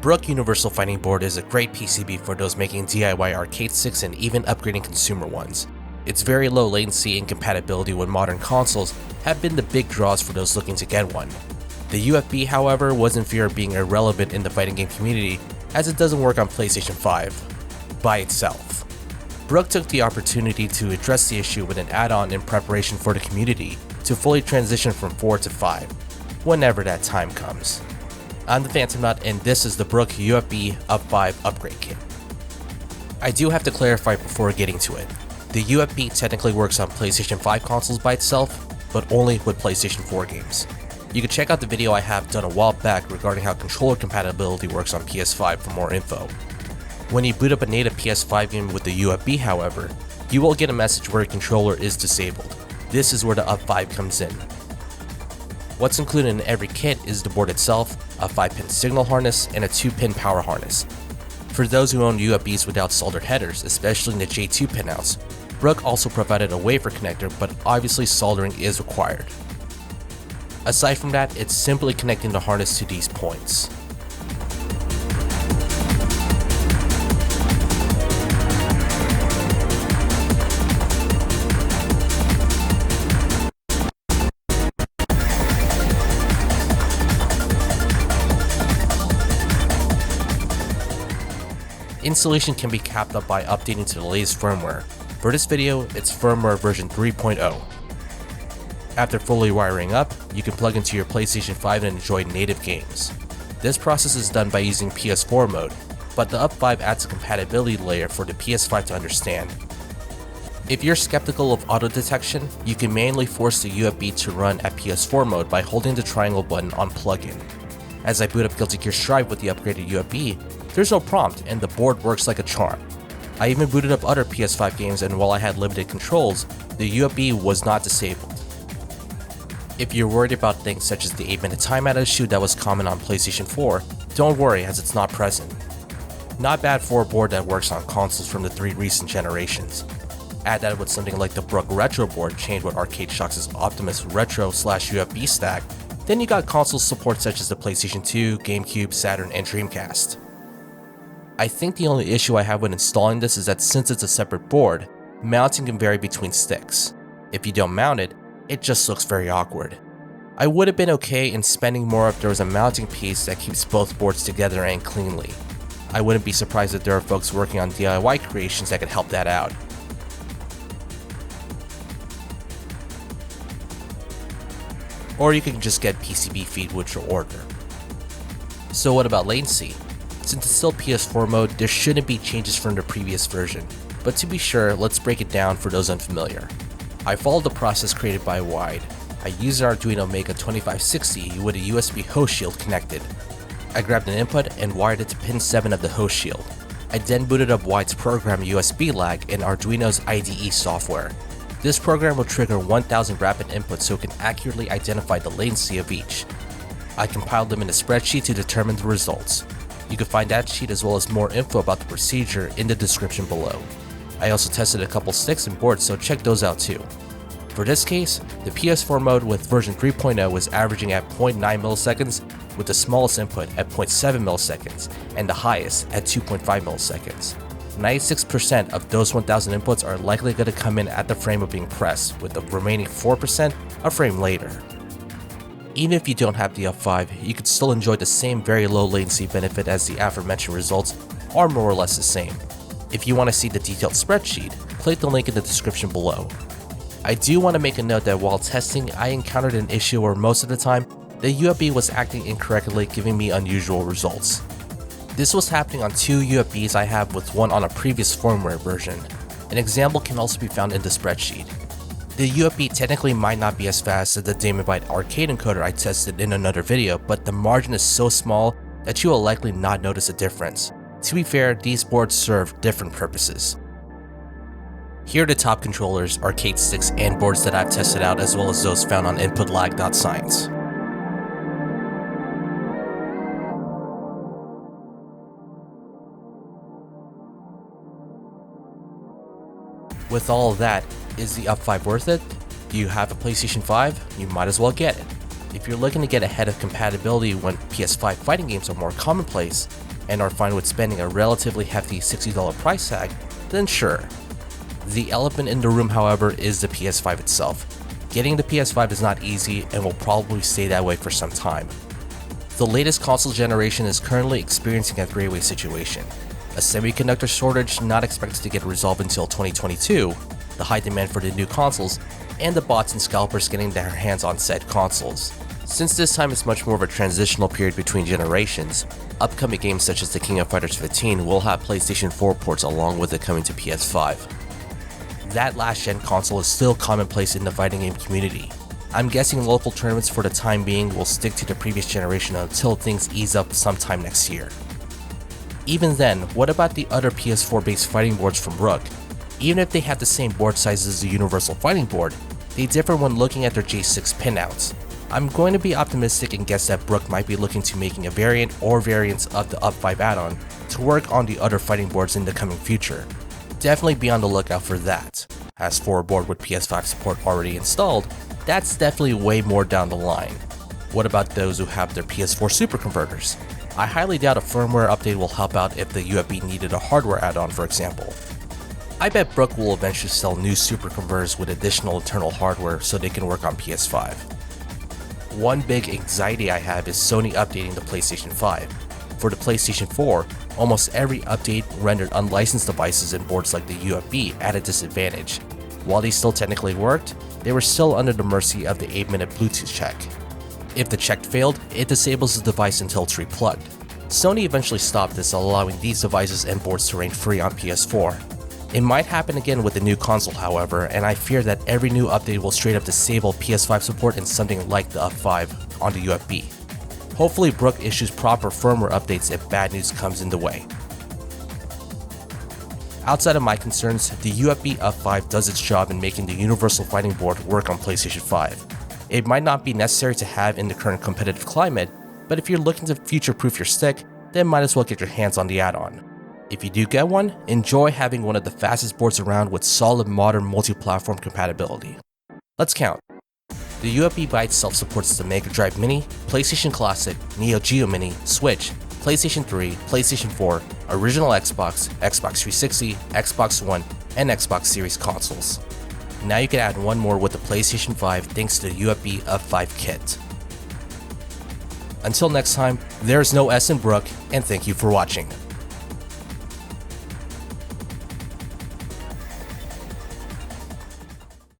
Brook Universal Fighting Board is a great PCB for those making DIY arcade sticks and even upgrading consumer ones. Its very low latency and compatibility with modern consoles have been the big draws for those looking to get one. The UFB, however, was in fear of being irrelevant in the fighting game community as it doesn't work on PlayStation 5 by itself. Brook took the opportunity to address the issue with an add-on in preparation for the community to fully transition from 4 to 5, whenever that time comes. I'm the Phantom Nut, and this is the Brook UFB-UP5 upgrade kit. I do have to clarify before getting to it. The UFB technically works on PlayStation 5 consoles by itself, but only with PlayStation 4 games. You can check out the video I have done a while back regarding how controller compatibility works on PS5 for more info. When you boot up a native PS5 game with the UFB, however, you will get a message where your controller is disabled. This is where the UP5 comes in. What's included in every kit is the board itself, a 5-pin signal harness, and a 2-pin power harness. For those who own UFBs without soldered headers, especially in the J2 pinouts, Brook also provided a wafer connector, but obviously soldering is required. Aside from that, it's simply connecting the harness to these points. Installation can be capped up by updating to the latest firmware. For this video, it's firmware version 3.0. After fully wiring up, you can plug into your PlayStation 5 and enjoy native games. This process is done by using PS4 mode, but the UP5 adds a compatibility layer for the PS5 to understand. If you're skeptical of auto detection, you can manually force the UFB to run at PS4 mode by holding the triangle button on plug-in. As I boot up Guilty Gear Strive with the upgraded UFB, there's no prompt and the board works like a charm. I even booted up other PS5 games, and while I had limited controls, the UFB was not disabled. If you're worried about things such as the 8-minute timeout issue that was common on PlayStation 4, don't worry as it's not present. Not bad for a board that works on consoles from the 3 recent generations. Add that with something like the Brook Retro board chained with Arcade Shock's OPTIMUS Retro/UFB stack, then you got console support such as the PlayStation 2, GameCube, Saturn, and Dreamcast. I think the only issue I have when installing this is that since it's a separate board, mounting can vary between sticks. If you don't mount it, it just looks very awkward. I would have been okay in spending more if there was a mounting piece that keeps both boards together and cleanly. I wouldn't be surprised if there are folks working on DIY creations that could help that out. Or you can just get PCB feed with your order. So what about latency? Since it's still PS4 mode, there shouldn't be changes from the previous version, but to be sure, let's break it down for those unfamiliar. I followed the process created by Wide. I used an Arduino Mega 2560 with a USB host shield connected. I grabbed an input and wired it to pin 7 of the host shield. I then booted up Wide's program USB lag and Arduino's IDE software. This program will trigger 1000 rapid inputs so it can accurately identify the latency of each. I compiled them in a spreadsheet to determine the results. You can find that sheet as well as more info about the procedure in the description below. I also tested a couple sticks and boards, so check those out too. For this case, the PS4 mode with version 3.0 was averaging at 0.9 milliseconds, with the smallest input at 0.7 milliseconds and the highest at 2.5 milliseconds. 96% of those 1000 inputs are likely going to come in at the frame of being pressed, with the remaining 4% a frame later. Even if you don't have the UP5, you can still enjoy the same very low latency benefit as the aforementioned results are more or less the same. If you want to see the detailed spreadsheet, click the link in the description below. I do want to make a note that while testing, I encountered an issue where most of the time, the UFB was acting incorrectly, giving me unusual results. This was happening on 2 UFBs I have, with one on a previous firmware version. An example can also be found in the spreadsheet. The UFB technically might not be as fast as the Damon Byte arcade encoder I tested in another video, but the margin is so small that you will likely not notice a difference. To be fair, these boards serve different purposes. Here are the top controllers, arcade sticks, and boards that I've tested out, as well as those found on inputlag.science. With all of that, is the UP5 worth it? Do you have a PlayStation 5? You might as well get it. If you're looking to get ahead of compatibility when PS5 fighting games are more commonplace, and are fine with spending a relatively hefty $60 price tag, then sure. The elephant in the room, however, is the PS5 itself. Getting the PS5 is not easy and will probably stay that way for some time. The latest console generation is currently experiencing a three-way situation. A semiconductor shortage not expected to get resolved until 2022, the high demand for the new consoles, and the bots and scalpers getting their hands on said consoles. Since this time is much more of a transitional period between generations, upcoming games such as The King of Fighters 15 will have PlayStation 4 ports along with it coming to PS5. That last-gen console is still commonplace in the fighting game community. I'm guessing local tournaments for the time being will stick to the previous generation until things ease up sometime next year. Even then, what about the other PS4-based fighting boards from Brook? Even if they have the same board size as the Universal Fighting Board, they differ when looking at their J6 pinouts. I'm going to be optimistic and guess that Brook might be looking to making a variant or variants of the UP5 add-on to work on the other fighting boards in the coming future. Definitely be on the lookout for that. As for a board with PS5 support already installed, that's definitely way more down the line. What about those who have their PS4 super converters? I highly doubt a firmware update will help out if the UFB needed a hardware add-on, for example. I bet Brook will eventually sell new super converters with additional internal hardware so they can work on PS5. One big anxiety I have is Sony updating the PlayStation 5. For the PlayStation 4, almost every update rendered unlicensed devices and boards like the UFB at a disadvantage. While they still technically worked, they were still under the mercy of the 8-minute Bluetooth check. If the check failed, it disables the device until it's replugged. Sony eventually stopped this, allowing these devices and boards to reign free on PS4. It might happen again with the new console, however, and I fear that every new update will straight up disable PS5 support and something like the UP5 on the UFB. Hopefully Brook issues proper firmware updates if bad news comes in the way. Outside of my concerns, the UFB-UP5 does its job in making the Universal Fighting Board work on PlayStation 5. It might not be necessary to have in the current competitive climate, but if you're looking to future-proof your stick, then might as well get your hands on the add-on. If you do get one, enjoy having one of the fastest boards around with solid modern multi-platform compatibility. Let's count. The UFB by itself supports the Mega Drive Mini, PlayStation Classic, Neo Geo Mini, Switch, PlayStation 3, PlayStation 4, original Xbox, Xbox 360, Xbox One, and Xbox Series consoles. Now you can add one more with the PlayStation 5 thanks to the UFB-UP5 kit. Until next time, there's no S in Brook, and thank you for watching.